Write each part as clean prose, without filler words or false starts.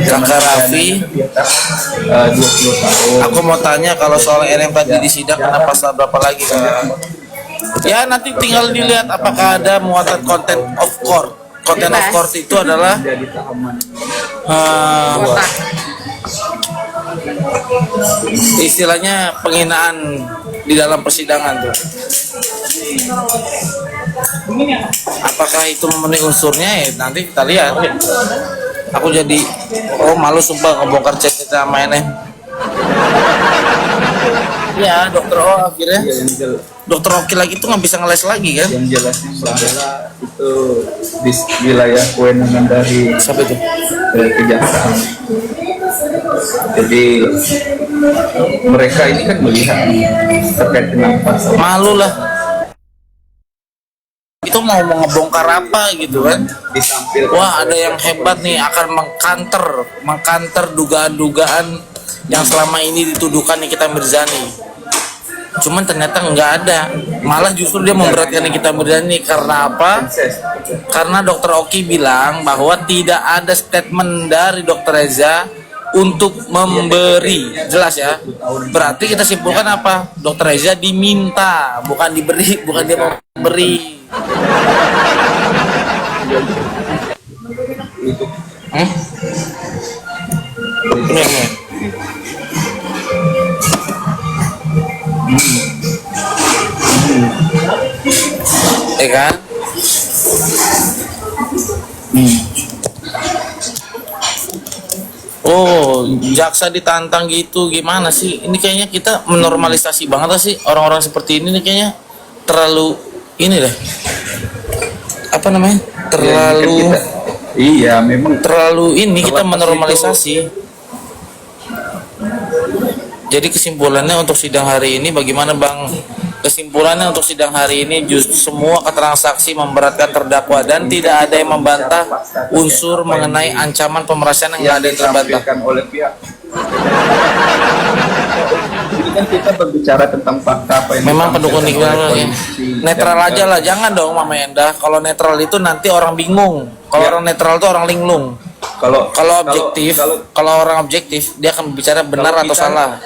Kakak Raffi, 20 tahun. aku mau tanya kalau soal yang tadi di sidang kena pasal berapa lagi Kak? Ya nanti tinggal dilihat apakah ada muatan content of court. Content of court itu adalah Jadi tahanan. istilahnya penghinaan di dalam persidangan tuh. Apakah itu memenuhi unsurnya ya nanti kita lihat. Aku jadi malu sumpah ngebongkar chat kita mainnya. Ya dokter O akhirnya dokter Oki lagi tuh nggak bisa ngeles lagi kan? Yang jelasnya adalah itu di wilayah kewenangan dari Siapa itu? kejaksaan. Jadi mereka ini kan melihat terkait dengan pasal Malu lah. Itu mau ngebongkar apa gitu kan? disampil. Wah ada yang hebat nih akan mengkanter dugaan-dugaan yang selama ini dituduhkan Nikita Mirzani. Cuman ternyata nggak ada, malah justru dia memberatkan Nikita Mirzani karena apa? Karena Dokter Oki bilang bahwa tidak ada statement dari Dokter Reza untuk memberi, jelas ya. Berarti kita simpulkan apa? Dokter Reza diminta, bukan diberi, bukan dia memberi. Ini. Kan? Oh, jaksa ditantang gitu, gimana sih? Ini kayaknya kita menormalisasi banget sih orang-orang seperti ini nih kayaknya terlalu ini deh. Apa namanya? Terlalu iya, memang terlalu ini kita menormalisasi. Jadi kesimpulannya untuk sidang hari ini bagaimana Bang? Kesimpulannya untuk sidang hari ini justru semua keterangan saksi memberatkan terdakwa dan tidak ada yang membantah unsur mengenai ancaman pemerasan yang ada yang terbantah oleh pihak. Ini kan kita berbicara tentang fakta apa yang memang pendukung Nikita ya. Netral aja lah, jangan dong Mama Endah. Kalau netral itu nanti orang bingung. Kalau orang netral itu orang linglung. Kalau objektif, kalau orang objektif dia akan bicara benar atau salah.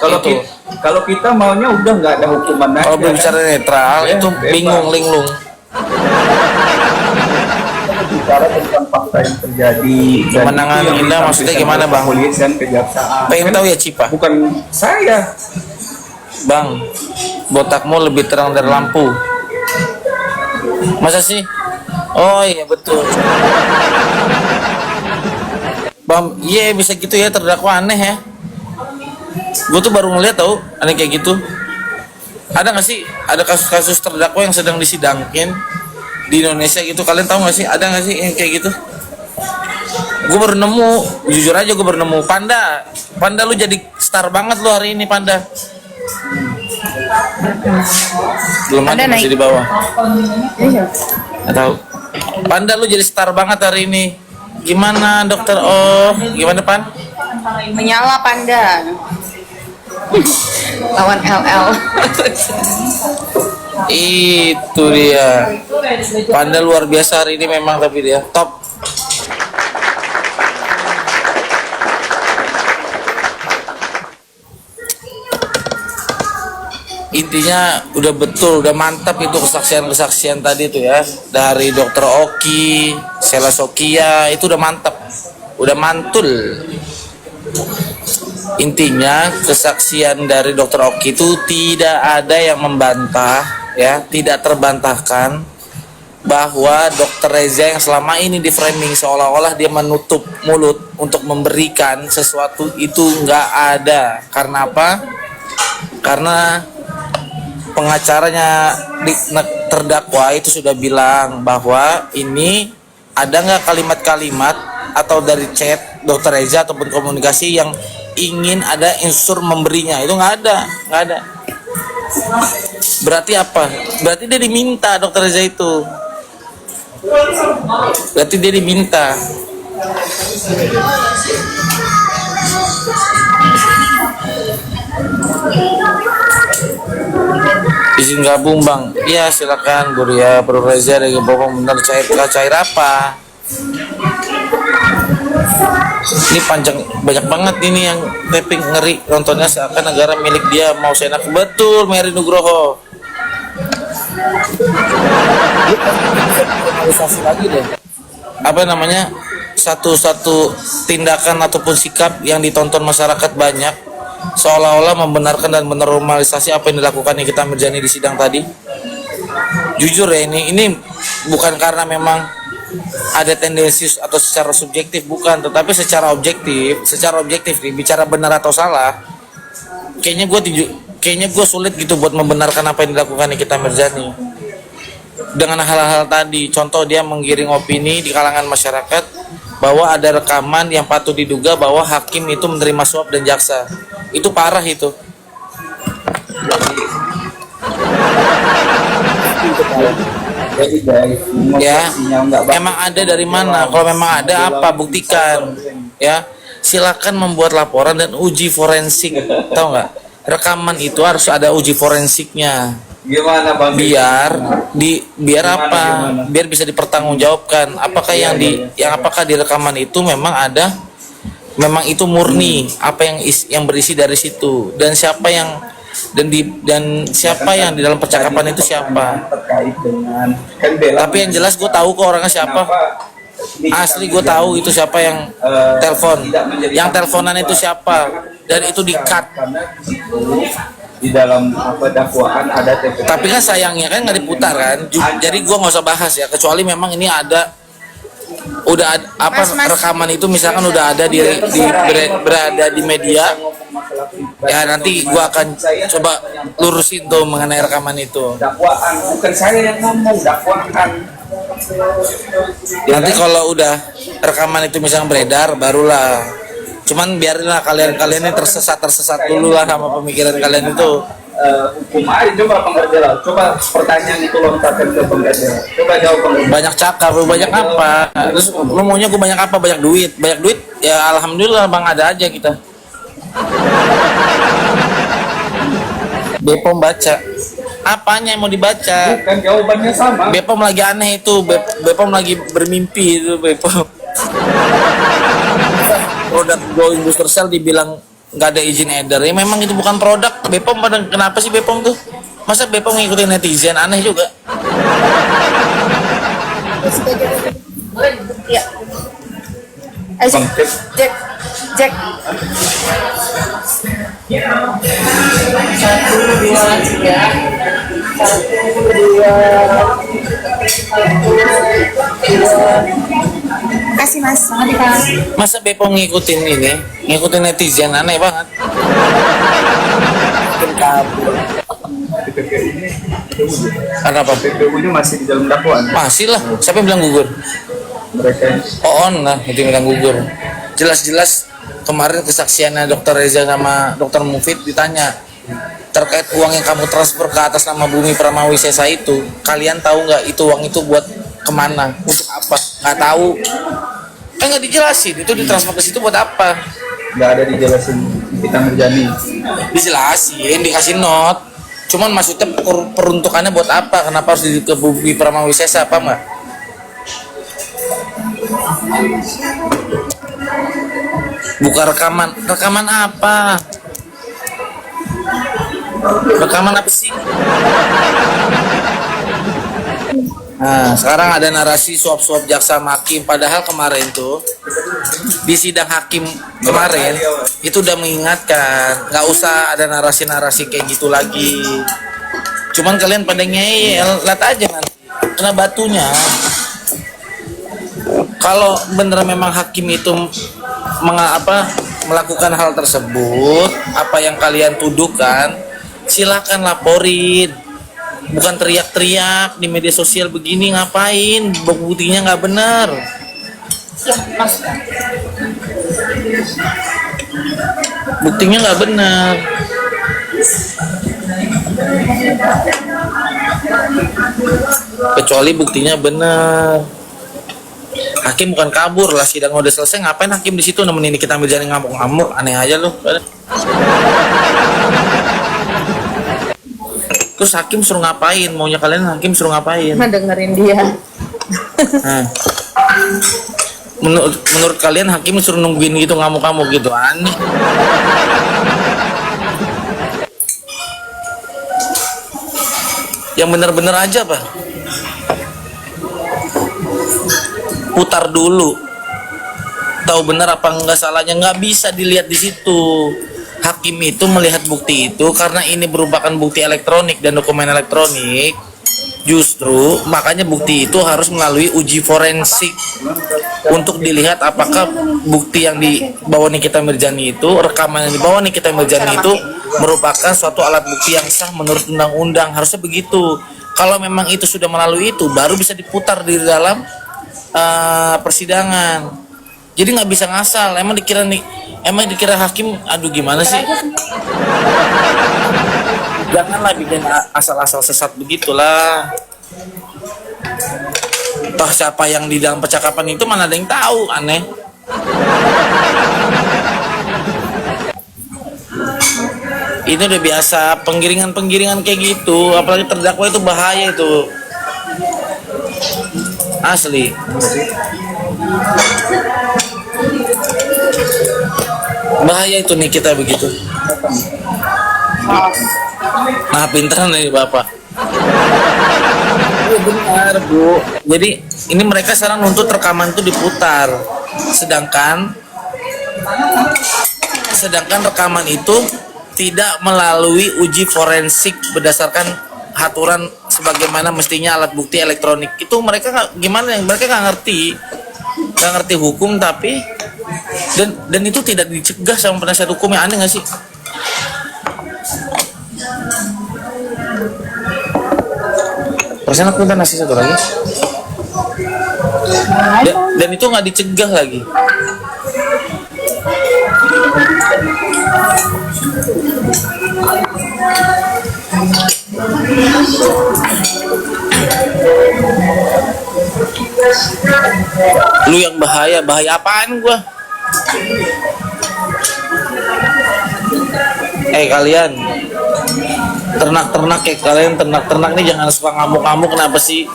Kalau kita maunya udah nggak ada hukuman aja. Kalau berbicara netral itu bingung linglung. Bicara tentang fakta yang terjadi. Kemenangan Indah maksudnya gimana Bang? Kepolisian, kejaksaan. Pengen tahu ya Cipa? Bukan saya. Bang, botakmu lebih terang dari lampu. Masa sih? Oh iya betul. Bang, iya bisa gitu ya, terdakwa aneh ya. Gue tuh baru ngeliat tau aneh kayak gitu. Ada nggak sih ada kasus-kasus terdakwa yang sedang disidangin di Indonesia gitu? Kalian tahu nggak sih ada nggak sih yang kayak gitu? Gue baru nemu, jujur aja gue baru nemu. Panda lu jadi star banget lu hari ini Panda. Belum ada masih di bawah. Nggak tahu. Panda lu jadi star banget hari ini. Gimana dokter? Oh, gimana Pan? Menyala Panda. Lawan LL. Itu dia. Panda luar biasa hari ini memang tapi dia top. Intinya udah betul, udah mantap itu kesaksian tadi tuh ya dari Dokter Oki, Sela Sokia itu udah mantap, udah mantul. Intinya kesaksian dari Dokter Oki itu tidak ada yang membantah ya, tidak terbantahkan bahwa Dokter Reza yang selama ini di framing seolah-olah dia menutup mulut untuk memberikan sesuatu itu nggak ada. Karena apa? Karena pengacaranya terdakwa itu sudah bilang bahwa ini ada nggak kalimat-kalimat atau dari chat Dokter Reza ataupun komunikasi yang ingin ada unsur memberinya, itu nggak ada. Berarti apa? Berarti dia diminta Dokter Reza itu. Berarti dia diminta. Izin gabung Bang. Iya silakan Guru ya. Bro Reza dari Bopong benar cair apa? Ini panjang, banyak banget ini yang tapping, ngeri nontonnya seakan negara milik dia, mau seenak. Betul, Mary Nugroho. Kriminalisasi lagi deh. Apa namanya? Satu-satu tindakan ataupun sikap yang ditonton masyarakat banyak seolah-olah membenarkan dan menormalisasi apa yang dilakukan Nikita Mirzani di sidang tadi. Jujur ya, ini bukan karena memang ada tendensi atau secara subjektif, bukan, tetapi secara objektif nih, bicara benar atau salah, kayaknya gue sulit gitu buat membenarkan apa yang dilakukan Nikita Mirzani dengan hal-hal tadi. Contoh, dia menggiring opini di kalangan masyarakat bahwa ada rekaman yang patut diduga bahwa hakim itu menerima suap dan jaksa. Itu parah itu. Jadi guys, Ya, emang ada dari mana? Kalau memang ada, apa, buktikan. Ya, silakan membuat laporan dan uji forensik. Tahu nggak? Rekaman itu harus ada uji forensiknya. Gimana Bang? Biar apa? Biar bisa dipertanggungjawabkan. Apakah apakah di rekaman itu memang itu murni apa yang berisi dari situ, dan siapa yang di dalam percakapan itu siapa. Terkait dengan Tapi yang jelas gue tahu kok orangnya siapa. Asli gue tahu itu siapa yang telepon. Yang teleponan itu siapa, dan itu di-cut. Di dalam dakwaan ada TPP. Tapi kan sayangnya kan nggak diputar kan. Jadi gue nggak usah bahas ya, kecuali memang ini Mas. Rekaman itu misalkan udah ada berada di media. Ya nanti gua akan coba lurusin tuh mengenai rekaman itu. Dakwaan, bukan saya yang ngomong, dakwaan. Nanti kalau udah rekaman itu misalnya beredar, barulah. Cuman biarinlah kalian ini tersesat dulu lah sama pemikiran kalian itu. Hukum aja, coba pengerjaan. Coba pertanyaan itu lontarkan ke pengerjaan. Coba jawab pengerjaan. Banyak cakap, banyak apa? Terus lu maunya gua banyak apa? Banyak duit ya alhamdulillah Bang, ada aja kita. Bepom baca. Apanya yang mau dibaca? Bukan, jawabannya sama. Bepom lagi aneh itu, Bepom lagi bermimpi itu Bepom. Produk Glowing Booster Cell dibilang nggak ada izin edar. Ya memang itu bukan produk. Bepom kenapa sih Bepom tuh? Masa Bepom ngikutin netizen, aneh juga. Ya. Ayo, Jack. 1, 2, 3. 1, 2. Kasih Mas, sama Mas. Masa Bepom ngikutin netizen, aneh banget. TPP ini Karena apa? TPU-nya masih di dalam dakwaan. Masih lah. Siapa yang bilang gugur? Mereka Itu yang bilang gugur. Jelas-jelas kemarin kesaksiannya Dr. Reza sama Dr. Mufid ditanya terkait uang yang kamu transfer ke atas nama Bumi Pramawisesa itu, kalian tahu nggak itu uang itu buat kemana, untuk apa? Nggak tahu, kan nggak dijelasin itu ditransfer ke situ buat apa. nggak ada dijelasin Nikita Mirzani. Dijelasin, dikasih note, cuman maksudnya peruntukannya buat apa, kenapa harus ke Bumi Pramawisesa, apa nggak? Buka rekaman apa? Rekaman apa sih? Nah, sekarang ada narasi suap-suap jaksa hakim, padahal kemarin tuh di sidang hakim kemarin itu udah mengingatkan nggak usah ada narasi-narasi kayak gitu lagi. Cuman kalian pada ngeyel, lihat aja nanti kena batunya. Kalau bener memang hakim itu melakukan hal tersebut, apa yang kalian tuduhkan, silakan laporin. Bukan teriak-teriak di media sosial begini, ngapain? Buktinya nggak benar. Buktinya nggak benar. Kecuali buktinya benar. Hakim bukan kabur lah, sidang udah selesai, ngapain hakim di situ nemenin Nikita Mirzani ngamuk-ngamuk, aneh aja loh. Terus hakim suruh ngapain? Maunya kalian hakim suruh ngapain? Dengerin dia. Nah. menurut kalian hakim suruh nungguin gitu ngamuk-ngamuk gitu, aneh. Yang bener-bener aja Pak, putar dulu, tahu benar apa enggak salahnya. Nggak bisa dilihat di situ. Hakim itu melihat bukti itu karena ini merupakan bukti elektronik dan dokumen elektronik. Justru makanya bukti itu harus melalui uji forensik untuk dilihat apakah bukti yang dibawa Nikita Mirzani itu, rekaman yang dibawa Nikita Mirzani itu merupakan suatu alat bukti yang sah menurut undang-undang. Harusnya begitu. Kalau memang itu sudah melalui itu, baru bisa diputar di dalam persidangan. Jadi nggak bisa ngasal. Emang dikira hakim, aduh gimana sih? Janganlah bikin asal-asal sesat begitulah. Toh siapa yang di dalam percakapan itu mana ada yang tahu, aneh. Ini udah biasa penggiringan kayak gitu, apalagi terdakwa itu bahaya itu. Asli. Bahaya itu nih kita begitu. Nah, pintar nih Bapak. Iya benar Bu. Jadi ini mereka sekarang nuntut rekaman itu diputar, sedangkan rekaman itu tidak melalui uji forensik berdasarkan aturan sebagaimana mestinya alat bukti elektronik. Itu mereka gimana? Mereka nggak ngerti hukum, tapi dan itu tidak dicegah sama penasihat hukum. Yang aneh nggak sih? Persen aku minta nasi satu lagi. Dan itu nggak dicegah lagi. Lu yang bahaya apaan gua? Kalian ternak kayak kalian ternak nih jangan suka ngamuk-ngamuk. Kenapa sih?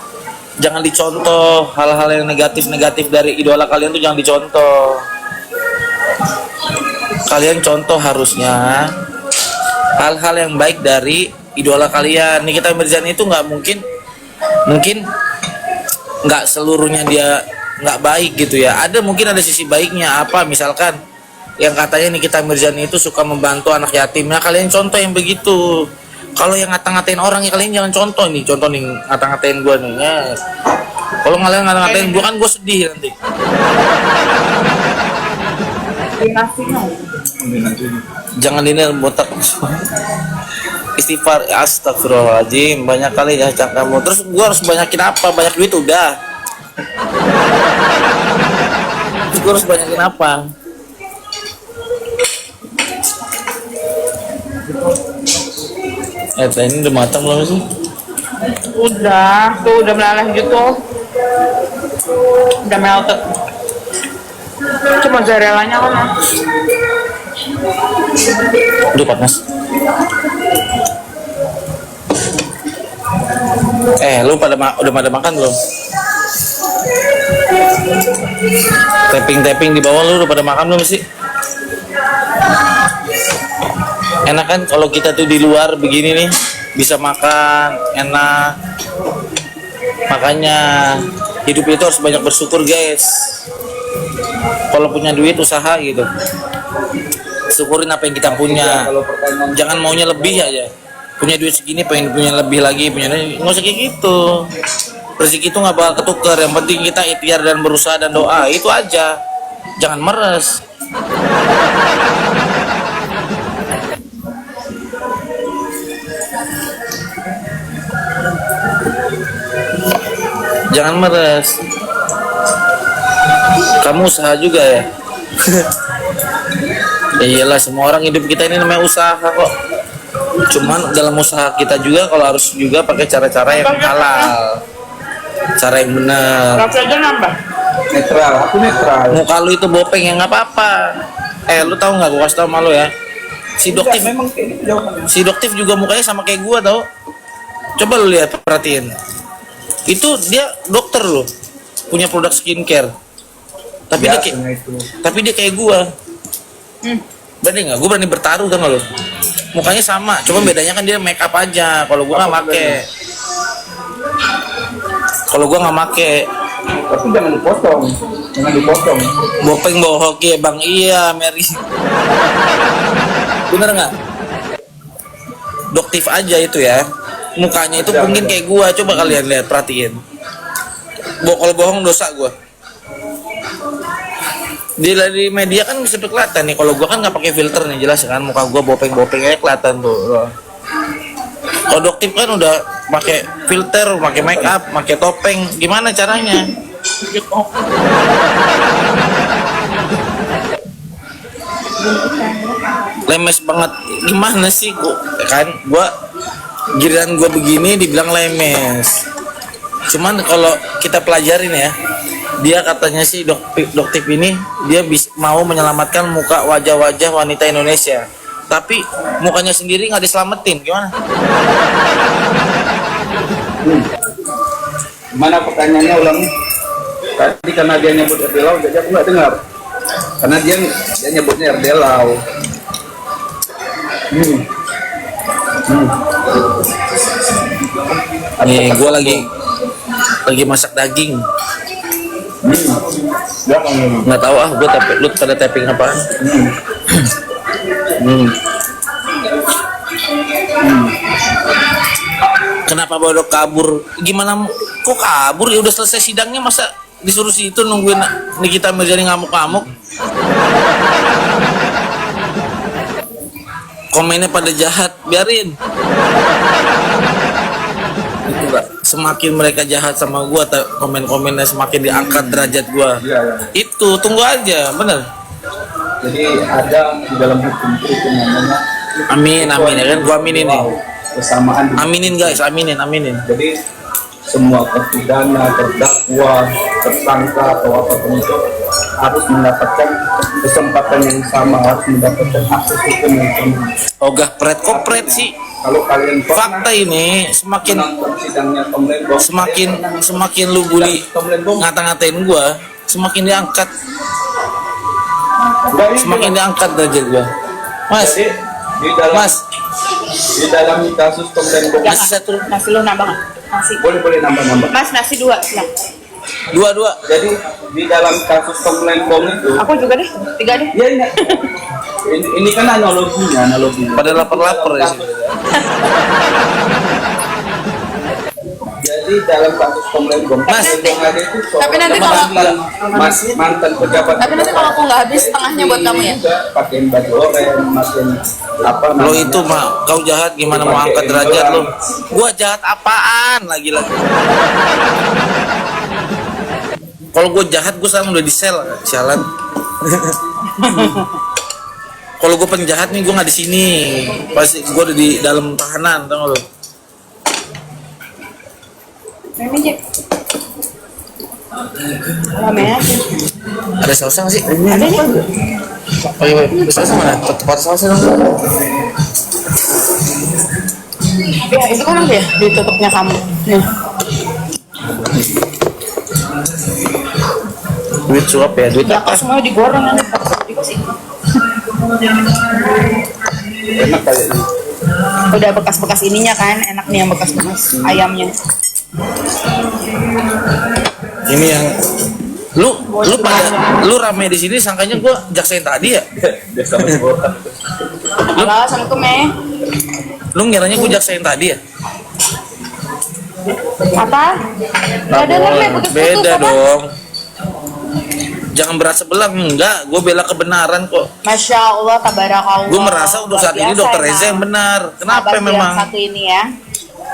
Jangan dicontoh hal-hal yang negatif dari idola kalian tuh, jangan dicontoh. Kalian contoh harusnya hal-hal yang baik dari idola kalian. Nikita Mirzani itu nggak mungkin nggak seluruhnya dia nggak baik gitu ya. Mungkin ada sisi baiknya, apa misalkan yang katanya Nikita Mirzani itu suka membantu anak yatim. Nah, kalian contoh yang begitu. Kalau yang ngata-ngatain orang ya kalian jangan contoh nih ngata-ngatain gue nih ya. Kalau kalian ngata-ngatain gue kan gue sedih nanti. Jangan ini botak. Istighfar, astagfirullahaladzim, banyak kali ya kamu. Terus gue harus banyakin apa? Banyak duit udah. Terus gue harus banyakin apa? Ini udah matang belum sih? Udah meleleh gitu. Udah melted. Cuma mozzarellanya mana? Udah panas. Lu udah pada makan belum? Tapping di bawah lu udah pada makan belum sih? Enak kan kalau kita tuh di luar begini nih bisa makan enak. Makanya hidup itu harus banyak bersyukur guys. Kalau punya duit usaha gitu, syukurin apa yang kita punya. Jangan maunya lebih aja. Punya duit segini pengen punya lebih lagi, nggak usah kayak gitu. Rezeki itu nggak bakal ketukar. Yang penting kita ikhtiar dan berusaha dan doa, itu aja. Jangan meres. Jangan meres. Kamu usaha juga ya? Ya iyalah, semua orang hidup kita ini namanya usaha kok. Cuman dalam usaha kita juga kalau harus juga pakai cara-cara yang halal, cara yang benar. Rasanya nambah. Netral, aku netral. Muka lu itu bopeng ya nggak apa-apa. Lu tahu nggak? Gua kasih tau sama lu ya. Si Doktif memang kayak gitu jawabannya. Si Doktif juga mukanya sama kayak gua tau. Coba lu lihat, perhatiin. Itu dia dokter loh, punya produk skincare. Tapi dia kayak, biasanya itu. tapi dia kayak gua. Berani nggak? Gua berani bertaruh kan lo. Mukanya sama, cuma bedanya kan dia make up aja. Kalau gua nggak make. Kalau gua nggak make. Tapi jangan dipotong, jangan dipotong. Bopeng bohong ya bang, iya Mary. Bener nggak? Doktif aja itu ya. Mukanya itu mungkin kayak gua, coba kalian lihat, perhatiin. Kalau bohong dosa gua. Di media kan bisa kelihatan nih. Kalau gua kan nggak pakai filter nih, jelas kan muka gua bopeng-bopeng aja kelihatan tuh. Kalau doktif kan udah pakai filter, pakai make up, pakai topeng. Gimana caranya? Lemes banget. Gimana sih gua kan? Giliran gua begini dibilang lemes. Cuman kalau kita pelajarin ya, dia katanya sih doktif ini dia mau menyelamatkan muka wajah-wajah wanita Indonesia. Tapi mukanya sendiri nggak diselamatin, gimana? Mana pertanyaannya ulangi? Tadi karena dia nyebut Erdelau, jadi aku nggak dengar. Karena dia nyebutnya Erdelau. Nih, gue lagi masak daging. Nggak tahu ah, gue lu pada tapping apaan? Kenapa Bodok kabur? Gimana? Kok kabur? Ya udah selesai sidangnya, masa disuruh situ nungguin Nikita Mirzani ngamuk-ngamuk? Komennya pada jahat, biarin. Itu gak? Semakin mereka jahat sama gua, komen-komennya semakin diangkat derajat gua. Iya. Itu tunggu aja, bener. Jadi ada di dalam hukum itu namanya. Amin, amin ya kan, gua aminin nih. Kesamaan. Aminin guys, aminin. Jadi semua terpidana, terdakwa, tersangka atau apapun itu harus mendapatkan kesempatan yang sama, harus mendapatkan akses hukum yang sama. Ogah pret kopret sih. Kalau kalian Fakta ini semakin menonton sidangnya Tom Lembong, semakin lu bully ngata-ngatain gua, semakin diangkat derajat gua. Mas, jadi di dalam kasus Tom Lembong masih satu, Nasi lu nambah nggak? Nasi. boleh nambah. Mas, nasi 2 silang. dua. Jadi di dalam kasus Tom Lembong itu, Aku juga deh, 3 deh. ya ini kan analoginya. Pada lapar-lapar ya. Jadi dalam kasus Tom Lembong, Mas, yang ada itu Tapi nanti kalau mantan pejabat. tapi nanti kalau aku nggak habis setengahnya buat kamu ya. Pakai baju oranye, makin apa? Lo itu mah kau jahat, gimana mau angkat derajat lo? Gua jahat apaan lagi? Kalau gue jahat, gue sekarang udah di sel, sialan. Kalau gue penjahat nih, gue nggak di sini. Pasti gue udah di dalam tahanan, tau lo. Ini aja. Ramen aja. Ada sausnya nggak sih? Ada nih. Oh iya, sausnya mana? Tempat sausnya dong. Ya itu kan ya ditutupnya kamu. Nih. Duit suap ya, duit Ya apa? kok semuanya digoreng nanti dikasih. Enak kayak ini. Udah bekas-bekas ininya kan, enak nih yang bekas-bekas ayamnya. Ini yang lu rame di sini, sangkanya gue jaksa yang tadi ya? Dia sama botak. Halo, assalamualaikum Meh. Lu ngiranya gue jaksa yang tadi ya? Apa? Gak ada Meh, putus-putus Beda apa? dong. Jangan berat sebelah, enggak. Gue bela kebenaran kok. Masya Allah, tabarakallah. Gue merasa untuk saat ini dokter Reza yang benar. Kenapa Sahabat memang? yang satu ini ya.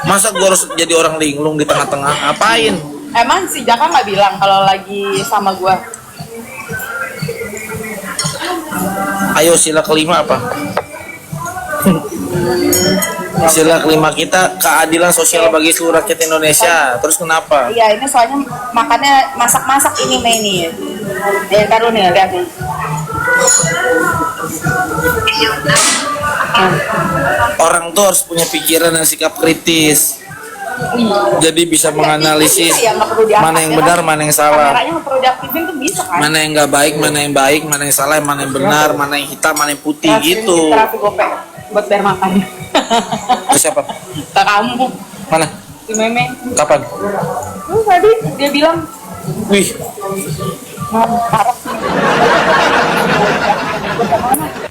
Masa gue harus jadi orang linglung di tengah-tengah? Apain? Emang si Jaka nggak bilang kalau lagi sama gua. Ayo sila kelima apa? Sila kelima kita keadilan sosial bagi seluruh rakyat Indonesia. Terus kenapa? Iya, ini soalnya makannya masak-masak ini Mei nih. Taruh nih, lihat nih. Orang tuh harus punya pikiran dan sikap kritis. Jadi bisa menganalisis Ya, nggak perlu diangkat, mana yang ya benar, kan? mana yang salah. Kameranya nggak perlu diaktifin tuh bisa kan? Mana yang nggak baik, mana yang baik, mana yang salah, mana yang benar, mana yang hitam, mana yang putih gitu. Terapi gope buat bayar makan. Ke siapa? Ke kamu, Mana? si Meme. Kapan? Tadi dia bilang Wih, mau parah sih.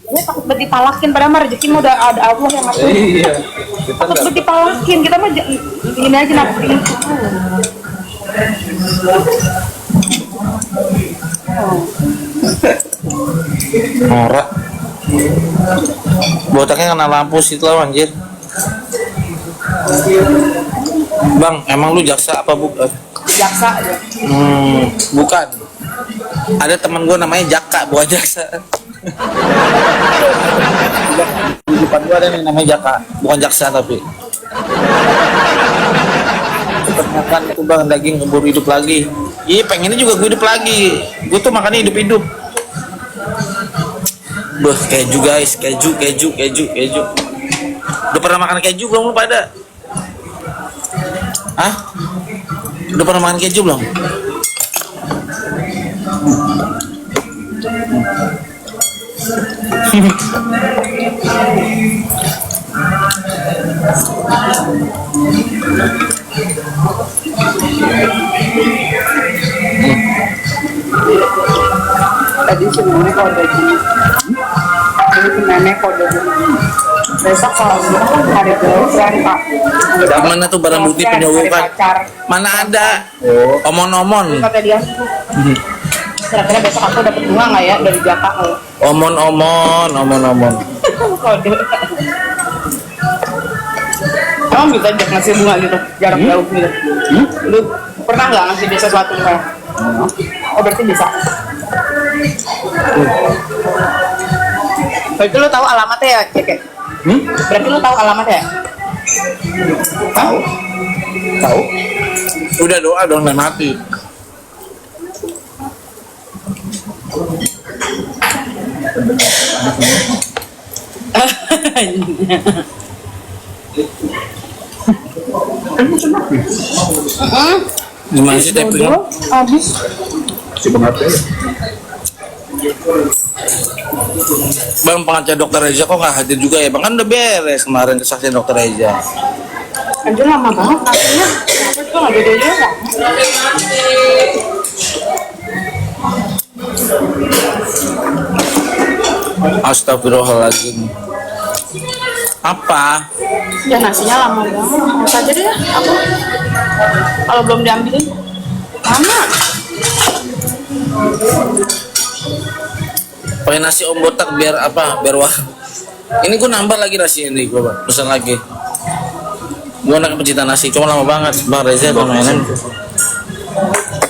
Gue takut banget dipalakin, padahal mah rezeki mah udah ada Allah yang ngatur. Iya. Kita Takut nggak banget dipalakin, kita mah ini aja nakutin. norak. Botaknya kena lampu situ lah anjir. Bang, emang lu jaksa apa bukan? Jaksa aja. Bukan. Ada teman gue namanya Jaka, bukan jaksa. Di depan gue ada nih namanya Jaka, bukan jaksa tapi. Cepet makan itu bang, daging keburu hidup lagi. Iya, pengennya juga gue hidup lagi. Gue tuh makannya hidup-hidup. Beuh, keju guys, keju. Udah pernah makan keju belum lu pada? Hah? Udah pernah makan keju belum? Tadi semuanya kode gini. Jadi semuanya kode gini. Besok kalau gue kan hari girlfriend pak. Mana tuh barang bukti penyogokan? Mana ada? Oh, Omon-omon. Kata dia. Kira-kira besok aku dapat bunga nggak ya dari Jaka kalau Omon-omon. kode. Emang bisa aja ngasih bunga gitu, jarak jauh gitu. Lu pernah nggak ngasih dia sesuatu misalnya? Oh berarti bisa. Berarti lu tahu alamatnya ya, Cek? Berarti lu tahu alamatnya ya? tahu? Udah doa dong dan mati. Gimana sih tapping? Habis. Si pengertian. Bang, pengacara dokter Reza kok nggak hadir juga ya? Bang kan udah beres kemarin kesaksian dokter Reza. Anjir lama banget nasinya. Aku juga nggak beda juga. Astagfirullahaladzim. Apa? Ya nasinya lama banget. Mau saja deh ya. Aku kalau belum diambilin lama. Pakai nasi om botak biar apa? Biar wah. Ini gue nambah lagi nasi ini, gue pesan lagi. Gue anak pecinta nasi, cuma lama banget. Bang Reza tuh mainan.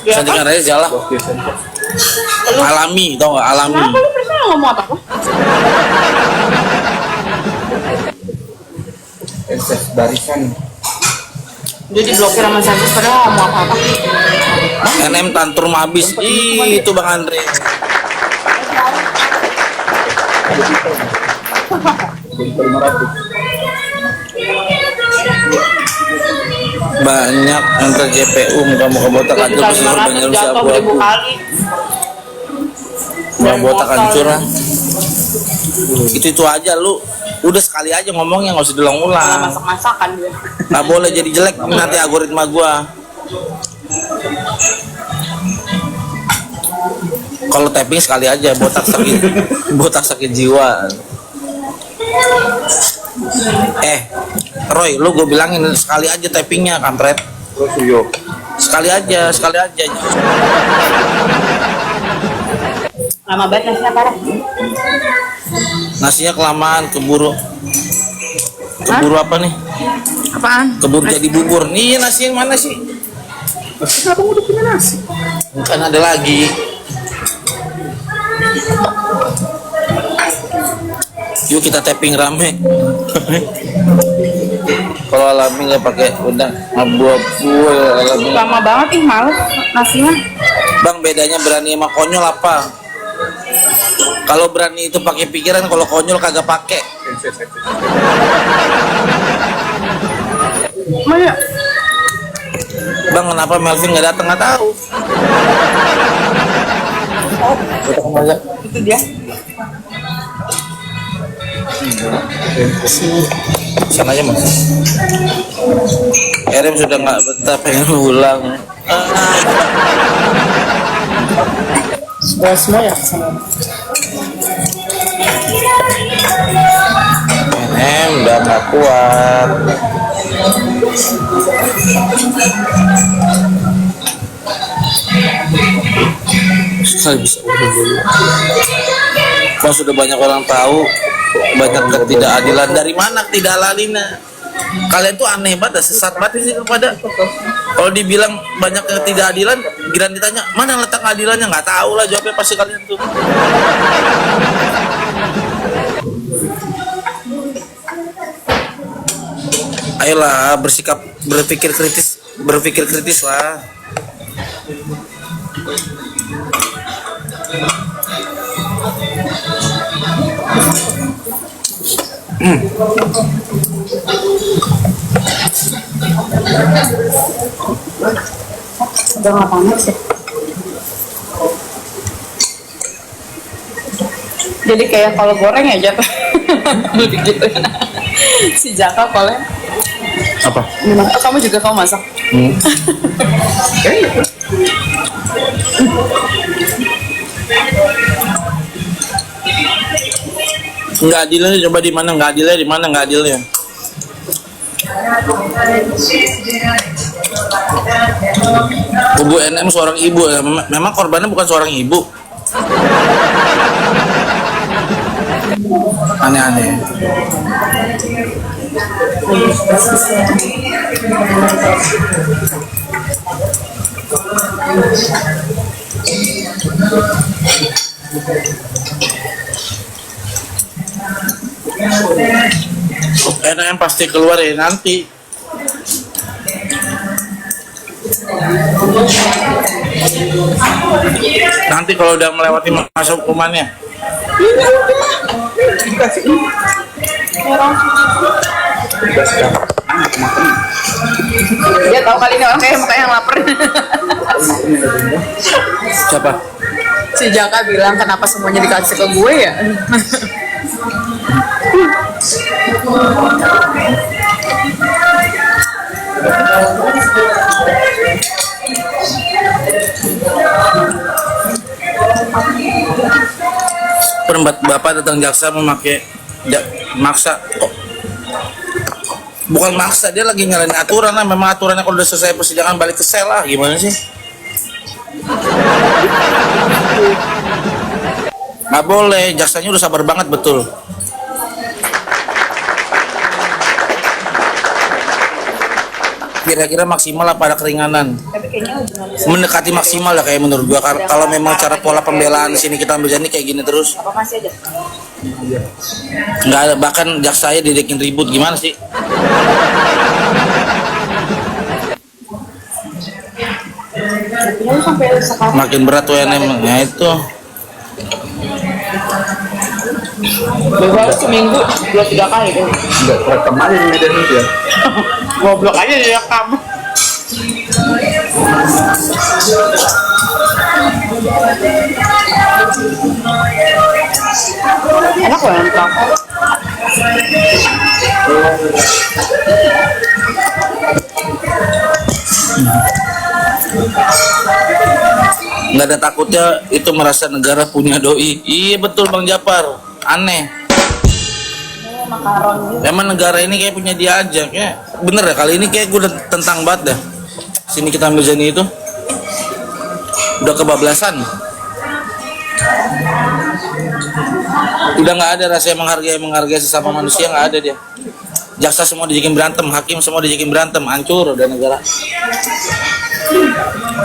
Santikan Reza lah. Alami, tau gak? Alami. Kenapa lu percaya ngomong apa? SS barisan. Dia diblokir sama Sanjus padahal ngomong apa-apa. NM tantrum habis. Ih, itu Bang Andre. Banyak yang ke GPU muka-muka botak hancur pasti banyak rusak jatuh abu-abu. 1000 kali. Muka botak hancur lah. Itu aja lu. Udah sekali aja ngomongnya, nggak usah Malah diulang-ulang. masak-masakan dia. Nggak boleh jadi jelek nanti algoritma gua. Kalau tapping sekali aja, botak sakit jiwa. Roy, lu gue bilangin sekali aja tappingnya, kampret. Terus Suyo. Sekali aja. Lama banget nasinya parah. Nasinya kelamaan, keburu apa nih? Apaan? Keburu jadi bubur. Nih nasi yang mana sih? Kenapa udah punya nasi? Bukan ada lagi. Yuk kita tapping rame. Kalau alami nggak pakai udah abu-abu alami. Lama banget males nasinya. Bang, bedanya berani sama konyol apa? Kalau berani itu pakai pikiran, kalau konyol kagak pakai. Mana? Bang, kenapa Melvin nggak datang? Nggak tahu. Kita kemana? Itu dia. Sana aja mas. RM sudah nggak betah, pengen pulang. Semua ya kesana. RM udah nggak kuat. Saya bisa urus dulu. Kalau sudah banyak orang tahu, banyak ketidakadilan. Dari mana ketidakadilannya? Kalian tuh aneh banget, sesat banget sih kepada. Kalau dibilang banyak ketidakadilan, giran ditanya mana letak keadilannya, nggak tahu lah jawabnya pasti kalian tuh. Ayolah berpikir kritis lah. Udah nggak panas ya. Jadi kayak kalau goreng ya jatuh. Lebih gitu. Si Jaka kalau Apa? kamu juga kamu masak. Nggak adilnya coba di mana? Nggak adilnya di mana? Nggak adilnya. Ibu NM seorang ibu, memang korbannya bukan seorang ibu. Aneh-aneh. NM pasti keluar ya nanti. Nanti kalau udah melewati masa hukumannya. Dia tahu kali ini orang kayak mukanya yang lapar. Siapa? Si Jaka bilang kenapa semuanya dikasih ke gue ya? Perempat bapak datang jaksa memakai maksa kok. Bukan maksa, dia lagi nyalain aturan lah. Memang aturannya kalau udah selesai persidangan balik ke sel lah. Gimana sih? Nggak boleh, jaksanya udah sabar banget betul. Kira-kira maksimal apa ada keringanan? Tapi kayaknya Mendekati maksimal lah kayak menurut gua. Kalau memang cara pola pembelaan di sini kita ambil jadi kayak gini terus, apa masih aja? nggak ada, bahkan jaksa saya didekin ribut gimana sih? Lu sampai sekarang Makin berat tuh NM, ya itu. baru seminggu 2-3 kali deh. Enggak terekam aja di media sosial. Goblok aja direkam. Enak loh yang terakhir. Nggak ada takutnya itu merasa negara punya doi. Iya betul Bang Japar, aneh. Emang negara ini kayak punya dia aja, kayak bener ya kali ini kayak gue udah tentang banget dah. Sini kita ambil Zani itu udah kebablasan. Udah nggak ada rasa menghargai sesama manusia, nggak ada dia. Jaksa semua dijakin berantem, hakim semua dijakin berantem, hancur udah negara.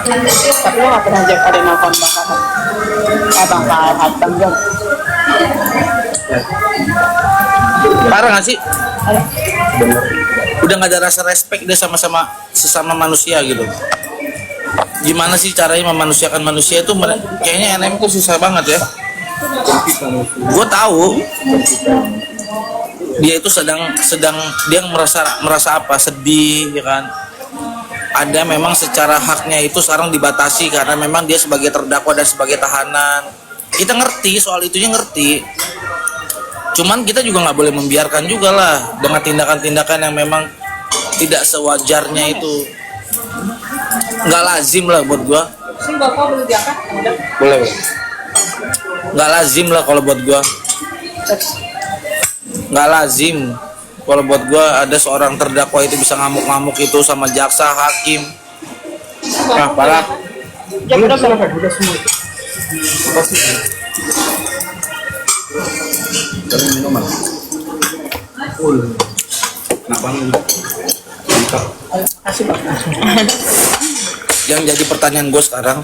Tapi lo gak pernah ada nelfon Bang Farhan? Bang Farhan, Bang Jom. Parah nggak sih? Ada. Udah nggak ada rasa respect dia sama-sama sesama manusia gitu. Gimana sih caranya memanusiakan manusia itu? Kayaknya NM itu susah banget ya. Gue tahu dia itu sedang dia merasa apa, sedih ya kan, ada memang secara haknya itu sekarang dibatasi karena memang dia sebagai terdakwa dan sebagai tahanan. Kita ngerti soal itunya, ngerti. Cuman kita juga nggak boleh membiarkan juga lah dengan tindakan-tindakan yang memang tidak sewajarnya itu. Nggak lazim lah buat gua. Sini bapak boleh diangkat? Boleh. Nggak lazim lah kalau buat gua. Nggak lazim kalau buat gua ada seorang terdakwa itu bisa ngamuk-ngamuk itu sama jaksa, hakim. Nah, parah. Jam berapa? Udah semua. Makasih. Kalau minuman. Kenapa nih? Mantap. Kasih Pak. Yang jadi pertanyaan gue sekarang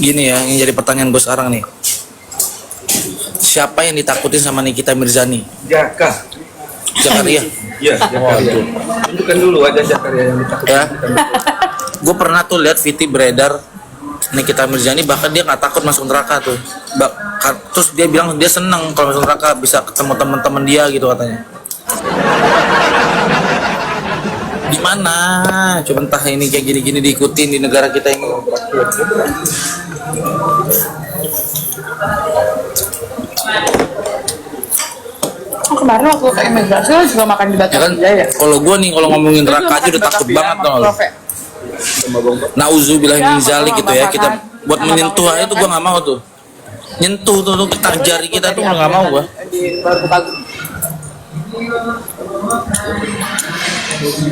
gini ya, yang jadi pertanyaan gue sekarang nih, siapa yang ditakutin sama Nikita Mirzani? Jaka. Zakaria. Iya, Jakaria. Tunjukkan dulu wajah Jakaria yang ditakutkan. Ya. Gue pernah tuh lihat VT beredar Nikita Mirzani, bahkan dia nggak takut masuk neraka tuh. Terus dia bilang dia seneng kalau masuk neraka bisa ketemu teman-teman dia gitu katanya. Di mana? Coba entah ini kayak gini-gini diikutin di negara kita ini. Kemarin waktu ke imigrasi lo juga makan di Batam Ya kan? ya? Kalau gue nih kalau ngomongin neraka aja udah takut banget dong. Nauzubillah min zalik gitu ya. Kita buat menyentuh aja tuh gue nggak mau tuh. Nyentuh tuh kita jari kita tuh nggak mau gue. Di bagus.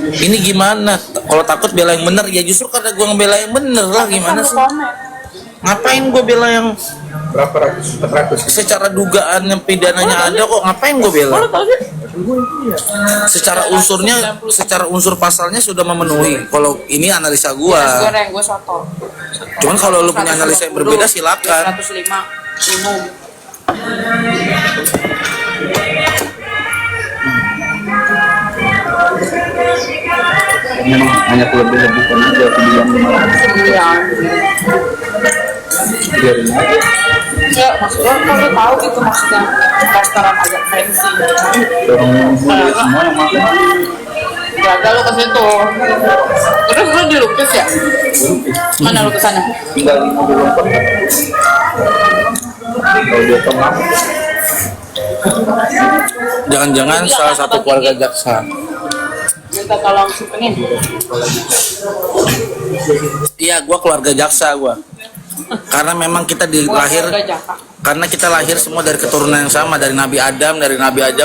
Ini gimana? Kalau takut bela yang bener ya justru karena gue ngebela yang bener lah, gimana sih? Ngapain gue bela yang Berapa ratus? 400. secara dugaan yang pidananya ada kok, ngapain gue bela? Secara unsurnya, secara unsur pasalnya sudah memenuhi. Kalau ini analisa gue. Goreng gue soto. Cuman kalau lu punya analisa yang berbeda silakan. 105 minum. Memang hanya lebih-lebihkan aja pilihan 500. Iya. Biarin aja. Ya maksudnya kok lu tahu itu maksudnya restoran agak fancy. Orang bule semua yang makan. Gagal lu ke situ. Terus lu dilukis ya? Mana lukisannya? Tinggal 54. Kalau dia tengah. Jangan-jangan salah satu keluarga jaksa. Minta tolong supengin. Iya, gue keluarga jaksa gue. Karena memang kita lahir, karena kita lahir semua dari keturunan yang sama, dari Nabi Adam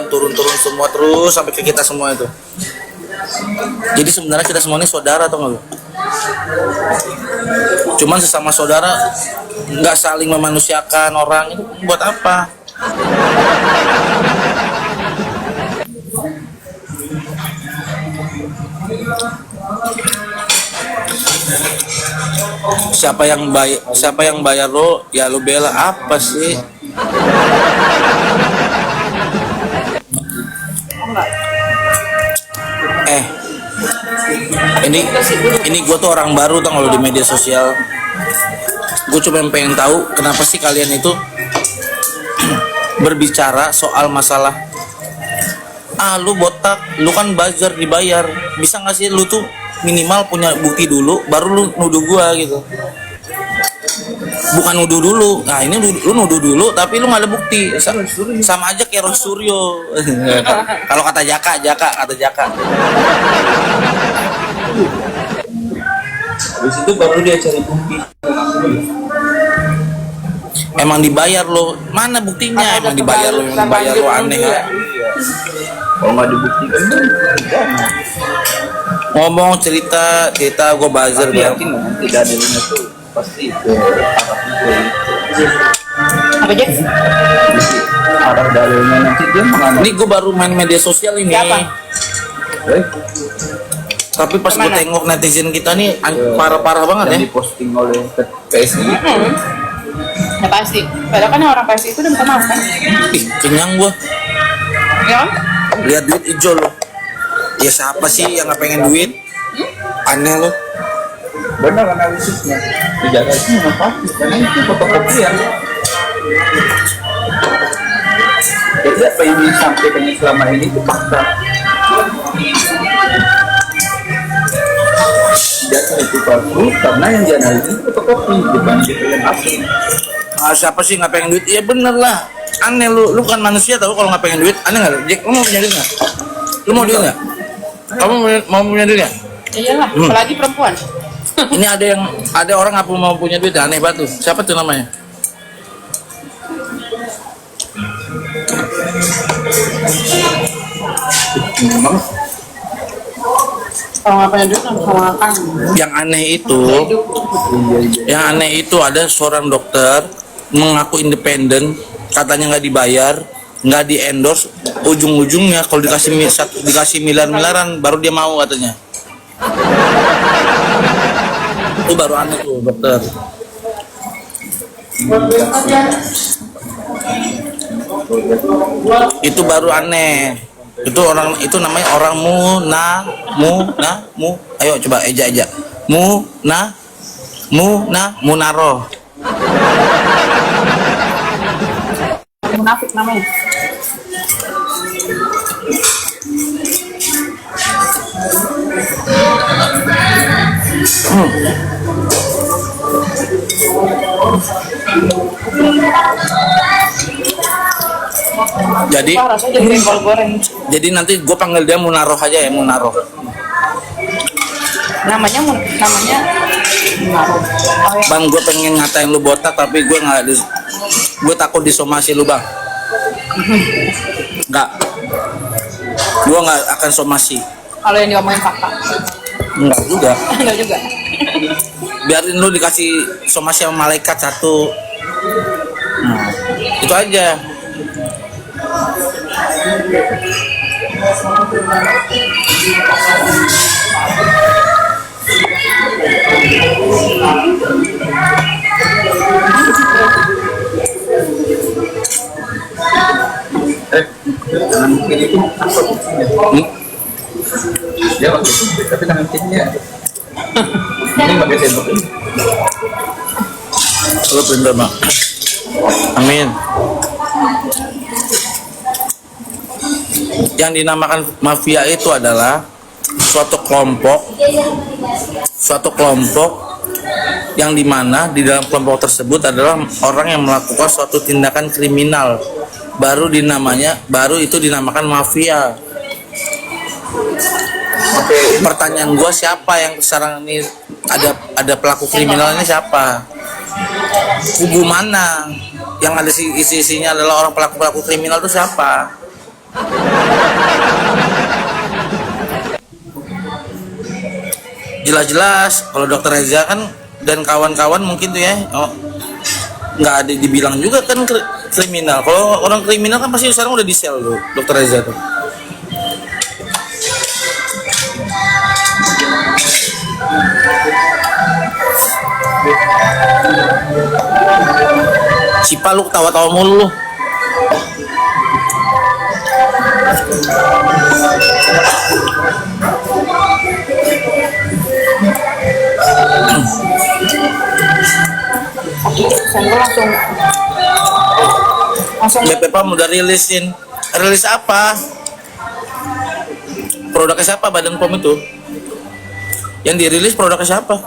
turun-turun semua terus sampai ke kita semua itu. Jadi sebenarnya kita semua ini saudara, atau enggak? Cuman sesama saudara nggak saling memanusiakan orang itu buat apa? Siapa yang bayar lo, ya lo bela apa sih? Ini gue tuh orang baru tau kalau di media sosial. Gue cuma pengen tahu kenapa sih kalian itu berbicara soal masalah lu botak, lu kan buzzer dibayar, bisa nggak sih lu tuh minimal punya bukti dulu baru lu nuduh gua gitu. Bukan nuduh dulu, nah ini lu nuduh dulu tapi lu nggak ada bukti. Sama aja kayak Roy Suryo. Kalau kata Jaka. Habis itu baru dia cari bukti. Emang dibayar lo, mana buktinya? Emang dibayar lo, aneh ya. Kalau nggak dibuktikan kan Ngomong cerita gue buzzer tapi biar yakin nanti dalilnya tuh pasti Apa Jack? arah dalilnya nanti dia mengambil. ini gue baru main media sosial ini. Siapa? Tapi pas gue Kemana? tengok netizen kita nih parah-parah banget ya. Yang diposting oleh PSI. Ya pasti. Padahal kan orang PSI itu udah minta maaf kan? Ih, kenyang gue. Ya kan? Lihat duit hijau lo. Ya siapa sih yang nggak pengen duit? Aneh lo. Benar analisisnya. Dijaga itu memang pasti karena itu fotokopian. Jadi apa yang disampaikan selama ini itu fakta. itu palsu karena yang dianalisis fotokopi bukan gitu yang asli. Siapa sih nggak pengen duit? Iya bener lah. Aneh lu kan manusia tahu kalau nggak pengen duit. Aneh nggak? Jack, lu mau punya duit nggak? Lu mau duit nggak? Kamu mau punya duit nggak? Iyalah, apalagi perempuan. Ini ada orang nggak mau punya duit, aneh banget tuh. Siapa tuh namanya? Memang Kalau nggak punya duit langsung makan. Yang aneh itu ada seorang dokter mengaku independen, katanya nggak dibayar, nggak di endorse, ujung-ujungnya kalau dikasih miliaran baru dia mau katanya. Itu baru aneh tuh dokter. Itu baru aneh. Itu namanya orang ayo coba eja munaro. Munafik namanya. Jadi Wah, rasanya jadi jengkol goreng. jadi nanti gue panggil dia Munaro aja ya, Munaro. Namanya Munaro. Oh, ya. Bang, gue pengen ngatain lu botak tapi gue takut disomasi lu bang. Enggak, gue nggak akan somasi. Kalau yang diomongin fakta. Enggak juga. Enggak juga. Biarin lu dikasih somasi sama malaikat satu. Nah, itu aja. tangan kiri itu takut. Dia pakai sendok tapi tangan kirinya ini pakai sendok. Lu pintar bang. Amin. Yang dinamakan mafia itu adalah suatu kelompok yang dimana di dalam kelompok tersebut adalah orang yang melakukan suatu tindakan kriminal, baru itu dinamakan mafia. Pertanyaan gua, siapa yang sekarang ini ada pelaku kriminalnya siapa? Kubu mana yang ada isi-isinya adalah orang pelaku kriminal itu siapa? Jelas-jelas kalau Dokter Reza kan dan kawan-kawan mungkin tuh ya, nggak ada dibilang juga kan kriminal. Kalau orang kriminal kan pasti sekarang udah di sel tuh Dokter Reza tuh. Sipa lu ketawa-tawa mulu lu. Senggol langsung BPPAM udah rilis apa? Produknya siapa Badan POM itu? Yang dirilis produknya siapa?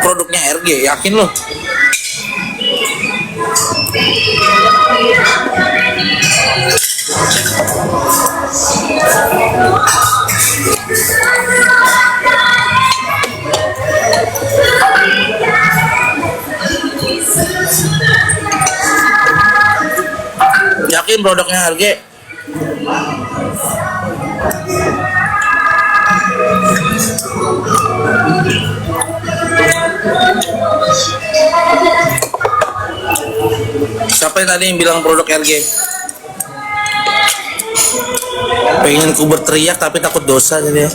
Produknya RG, yakin lo? Yakin produknya RG? Siapa yang tadi yang bilang produk RG? Pengen ku berteriak tapi takut dosa jadi ya.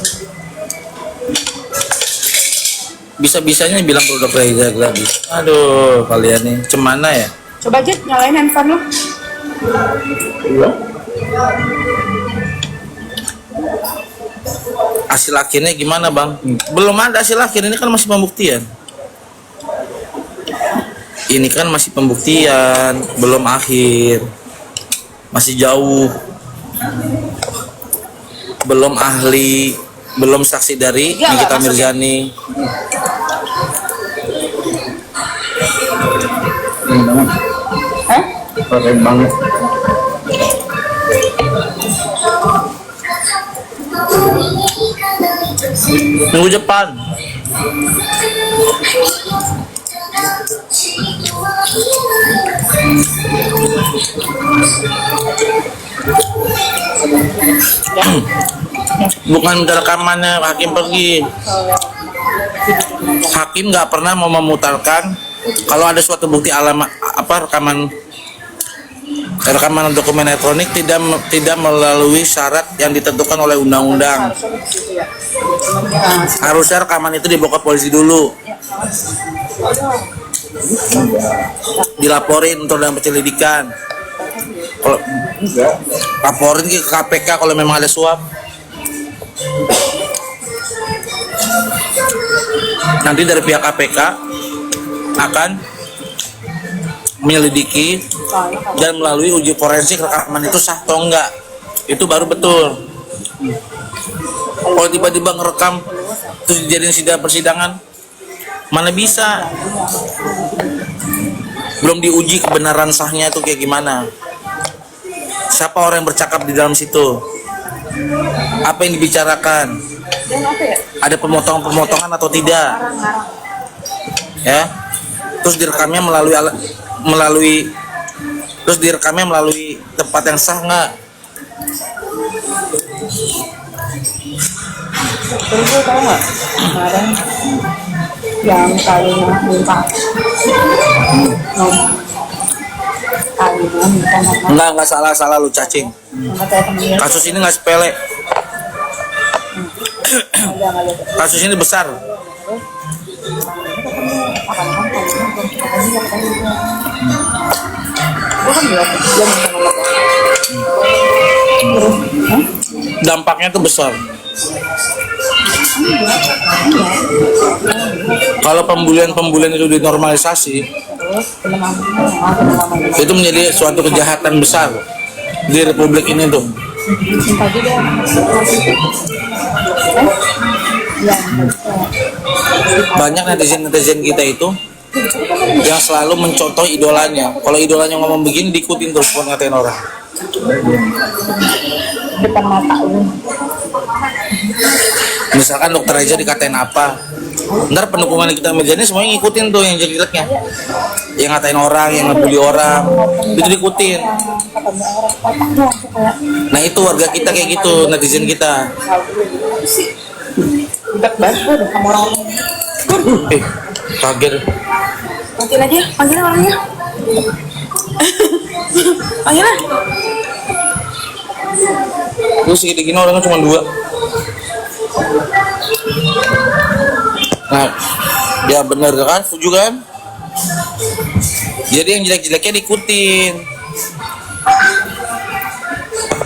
Bisa-bisanya bilang produk Reza lagi. Aduh, kalian nih cemana ya? coba Jet nyalain handphone lo. Iya. Hasil akhirnya gimana bang? Belum ada hasil akhir, ini kan masih pembuktian. Ini kan masih pembuktian, belum akhir, masih jauh, belum ahli, belum saksi dari Nikita Mirzani. Keren banget. Minggu depan. Bukan rekamannya hakim pergi. Hakim nggak pernah mau memutarkan kalau ada suatu bukti alamat rekaman dokumen elektronik tidak melalui syarat yang ditentukan oleh undang-undang. Harusnya rekaman itu dibawa ke polisi dulu, dilaporin untuk dalam penyelidikan. Kalau laporin ke KPK kalau memang ada suap. Nanti dari pihak KPK akan menyelidiki dan melalui uji forensik rekaman itu sah atau enggak. Itu baru betul. Kalau tiba-tiba ngerekam terus dijadiin persidangan, mana bisa? Belum diuji kebenaran sahnya itu kayak gimana. Siapa orang yang bercakap di dalam situ? Apa yang dibicarakan? Ada pemotongan atau tidak? Ya. Terus direkamnya melalui tempat yang sah nggak? Terus gue tau nggak kemarin yang kalinya minta Enggak salah lu cacing. Kasus ini nggak sepele. Kasus ini besar. Dampaknya itu besar. Kalau pembulian itu dinormalisasi, itu menjadi suatu kejahatan besar di Republik ini tuh. Banyak netizen kita itu yang selalu mencontoh idolanya. Kalau idolanya ngomong begini, diikutin terus buat ngatain orang. Depan mata lu. Misalkan dokter Reza dikatain apa, ntar pendukungan Nikita Mirzani semuanya ngikutin tuh yang jelek-jeleknya, yang ngatain orang, yang ngebully orang, itu diikutin. Nah itu warga kita kayak gitu, netizen kita. Udah banget udah sama orang. Kaget. Panggil aja, panggil orangnya. Panggil lah. Terus segini-gini orangnya cuma 2. Nah, ya bener kan, setuju kan? Jadi yang jelek-jeleknya diikutin,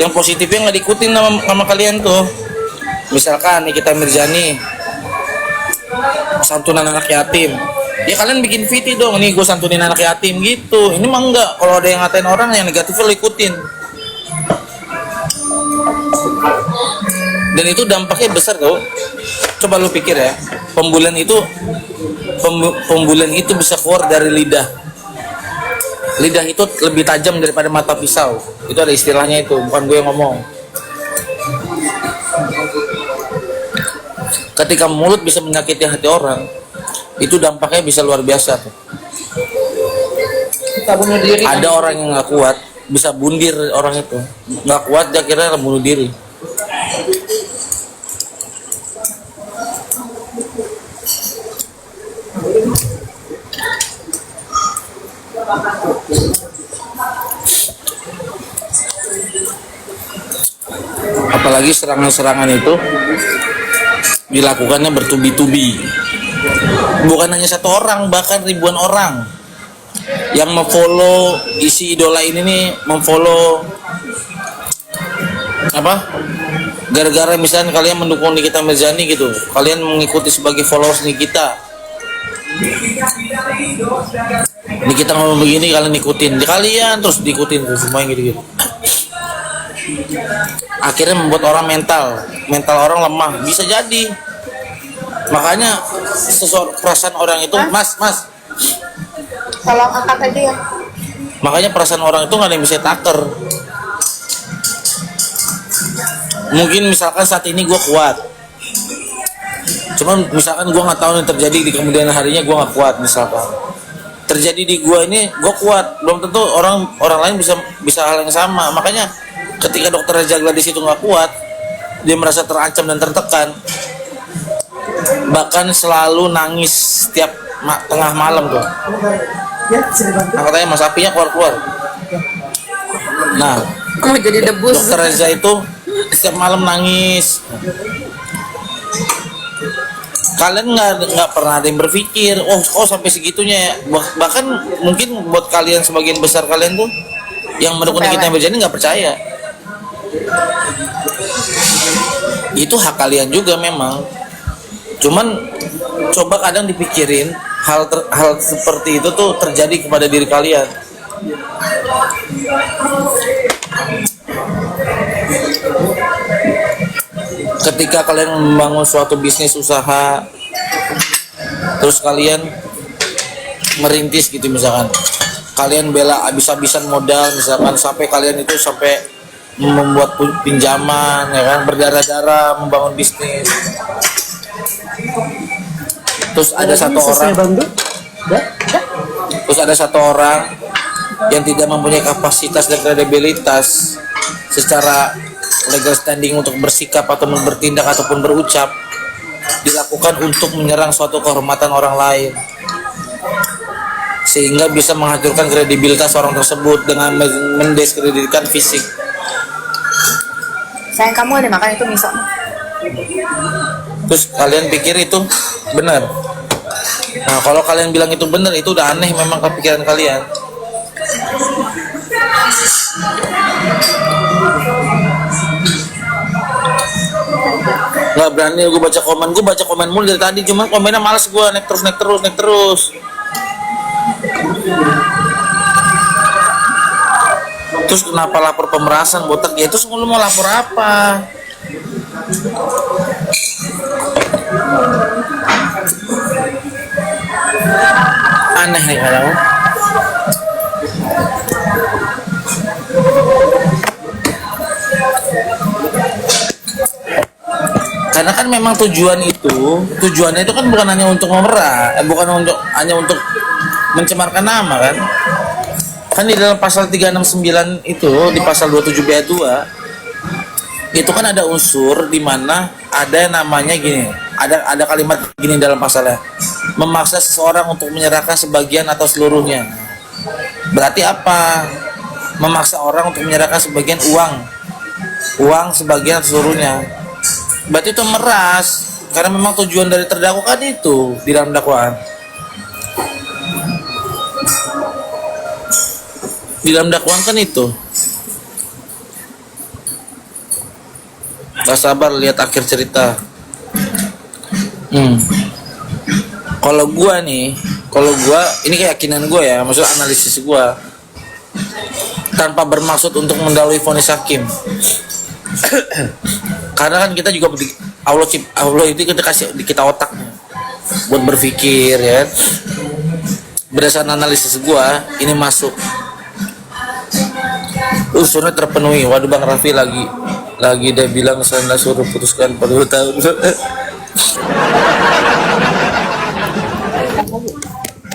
yang positifnya nggak diikutin sama kalian tuh. Misalkan Nikita Mirzani santunan anak yatim, ya kalian bikin VT dong, nih gue santunin anak yatim gitu. Ini mah enggak, kalau ada yang ngatain orang yang negatifnya lo ikutin. Dan itu dampaknya besar tau. Coba lu pikir ya, pembulian itu bisa keluar dari lidah. Lidah itu lebih tajam daripada mata pisau. Itu ada istilahnya itu, bukan gue yang ngomong. Ketika mulut bisa menyakiti hati orang, itu dampaknya bisa luar biasa tuh. Kita bunuh diri. Ada orang yang nggak kuat, bisa bundir orang itu. Nggak kuat dia kira bunuh diri. Apalagi serangan-serangan itu dilakukannya bertubi-tubi, bukan hanya satu orang, bahkan ribuan orang yang memfollow isi idola ini nih, memfollow gara-gara misalnya kalian mendukung Nikita Mirzani gitu, kalian mengikuti sebagai followers Nikita, Nikita ngomong begini kalian ikutin, kalian terus diikutin tuh semuanya gitu-gitu. Akhirnya membuat orang mental orang lemah, bisa jadi. Makanya perasaan orang itu, mas, Tolong angkat aja ya. makanya perasaan orang itu nggak ada yang bisa taker. Mungkin misalkan saat ini gue kuat, cuman misalkan gue nggak tahu yang terjadi di kemudian harinya gue nggak kuat. Misalkan terjadi di gue ini gue kuat, belum tentu orang lain bisa hal yang sama. Makanya ketika dokter Reza Gladys itu nggak kuat, dia merasa terancam dan tertekan, bahkan selalu nangis setiap tengah malam tuh. Katanya mas apinya keluar. Nah, Mau jadi debus. dokter Reza itu setiap malam nangis. Kalian nggak pernah ada yang berpikir, oh sampai segitunya ya. Bahkan mungkin buat kalian sebagian besar kalian tuh yang mendukung Nikita Mirzani nggak percaya. Itu hak kalian juga memang. Cuman coba kadang dipikirin hal seperti itu tuh terjadi kepada diri kalian. Ketika kalian membangun suatu bisnis usaha, terus kalian merintis gitu, misalkan kalian bela habis-habisan modal, misalkan sampai kalian itu sampai membuat pinjaman, ya kan, berdarah-darah membangun bisnis. Terus ada satu orang yang tidak mempunyai kapasitas dan kredibilitas secara legal standing untuk bersikap ataupun bertindak ataupun berucap, dilakukan untuk menyerang suatu kehormatan orang lain, sehingga bisa menghancurkan kredibilitas orang tersebut dengan mendiskreditkan fisik. Sayang kamu ada makan itu miso. Terus kalian pikir itu benar? Nah, kalau kalian bilang itu benar, itu udah aneh memang kepikiran kalian. Nggak berani gue baca komen mulu dari tadi, cuma komennya malas gue, naik terus. Terus kenapa lapor pemerasan botak ya? Itu semua lu mau lapor apa? Aneh nih kadang. Karena kan memang tujuannya itu kan bukan hanya untuk memerah, bukan hanya untuk mencemarkan nama kan. Kan di dalam pasal 369 itu, di pasal 27 ayat 2 itu kan ada unsur di mana ada namanya gini, ada kalimat gini dalam pasalnya, memaksa seseorang untuk menyerahkan sebagian atau seluruhnya. Berarti apa? Memaksa orang untuk menyerahkan sebagian uang sebagian atau seluruhnya. Berarti itu meras, karena memang tujuan dari terdakwa kan itu di dalam dakwaan. Di dalam dakwaan kan itu. Gak sabar lihat akhir cerita. Kalau gua ini keyakinan gua ya, maksud analisis gua, tanpa bermaksud untuk mendahului vonis hakim. Karena kan kita juga Allah itu kita kasih kita otaknya buat berpikir ya. Berdasarkan analisis gua, ini masuk unsurnya terpenuhi. Waduh, Bang Raffi lagi dia bilang saya suruh putuskan pada 2 tahun.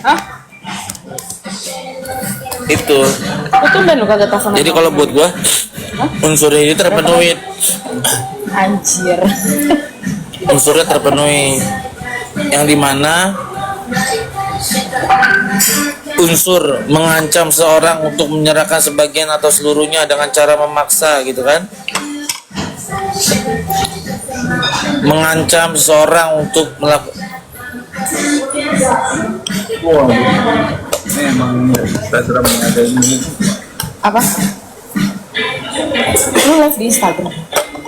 Hah? Itu. Betul lu kagak telepon. Jadi kalau buat gua unsurnya ini terpenuhi. Anjir. Unsurnya terpenuhi, yang dimana unsur mengancam seorang untuk menyerahkan sebagian atau seluruhnya dengan cara memaksa gitu kan, mengancam seseorang untuk melakukan. Wah, memang Instagram ada ini. Apa? Lu live di Instagram?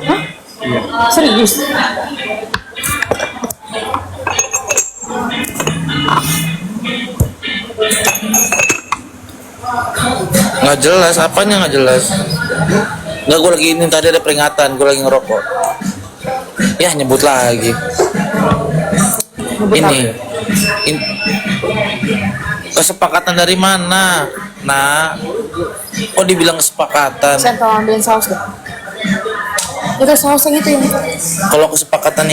Hah? Iya. Serius? Nggak jelas, apanya nggak jelas? Nggak, gue lagi ini tadi ada peringatan, gue lagi ngerokok. Ya nyebut lagi. Ini kesepakatan dari mana? Nah, kok dibilang kesepakatan? Saya tolong ambilin saus deh. Itu saus yang itu ya. Kalau kesepakatan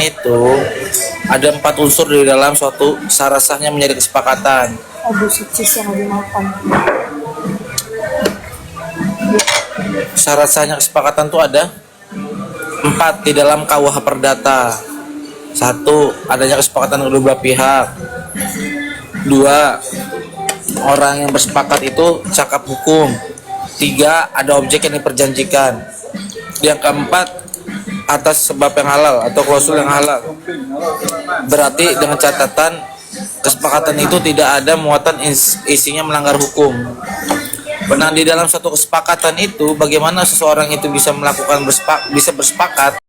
itu ada 4 unsur di dalam suatu syarat sahnya menjadi kesepakatan. Aduh, si cheese yang lagi makan. Syarat sahnya kesepakatan tuh ada 4 di dalam KUH Perdata. 1. Adanya kesepakatan kedua belah pihak. 2. Orang yang bersepakat itu cakap hukum. 3. Ada objek yang diperjanjikan. Yang keempat, atas sebab yang halal atau klausul yang halal. Berarti dengan catatan kesepakatan itu tidak ada muatan isinya melanggar hukum. Benar, di dalam suatu kesepakatan itu bagaimana seseorang itu bisa melakukan bisa bersepakat